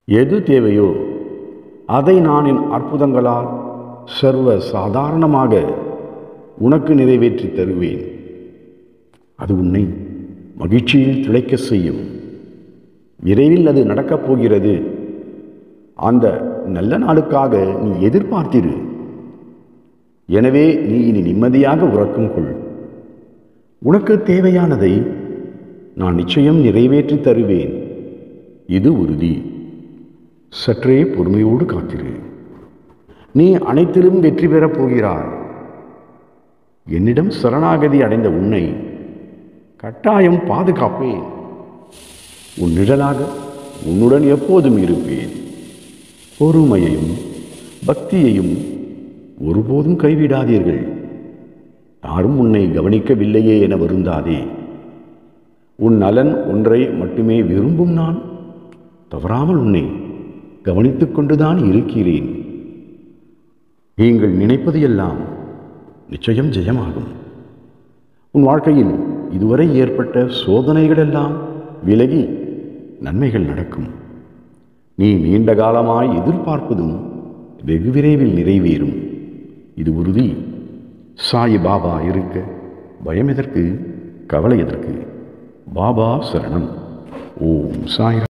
எது தேவையோ அதை நான் என் அற்புதங்களால் சர்வ சாதாரணமாக உனக்கு நிறைவேற்றி தருவேன். அது உன்னை மகிழ்ச்சியில் திளைக்க செய்யும். விரைவில் அது நடக்கப் போகிறது. அந்த நல்ல நாளுக்காக நீ எதிர்பார்த்திரு. எனவே நீ இனி நிம்மதியாக உறக்கம் கொள். உனக்கு தேவையானதை நான் நிச்சயம் நிறைவேற்றி தருவேன். இது உறுதி. சற்றே பொறுமையோடு காத்திரு. நீ அனைத்திலும் வெற்றி பெறப் போகிறாய். என்னிடம் சரணாகதி அடைந்த உன்னை கட்டாயம் பாதுகாப்பேன். உன் நிழலாக உன்னுடன் எப்போதும் இருப்பேன். பொறுமையையும் பக்தியையும் ஒருபோதும் கைவிடாதீர்கள். யாரும் உன்னை கவனிக்கவில்லையே என வருந்தாதே. உன் நலன் ஒன்றை மட்டுமே விரும்பும் நான் தவறாமல் உன்னை கவனித்துக் கொண்டுதான் இருக்கிறேன். நீங்கள் நினைப்பது எல்லாம் நிச்சயம் ஜெயமாகும். உன் வாழ்க்கையில் இதுவரை ஏற்பட்ட சோதனைகளெல்லாம் விலகி நன்மைகள் நடக்கும். நீ நீண்ட காலமாய் எதிர்பார்ப்பதும் வெகு விரைவில் நிறைவேறும். இது உறுதி. சாய் பாபா இருக்க பயம் எதற்கு, கவலை எதற்கு? பாபா சரணம். ஓம் சாய்.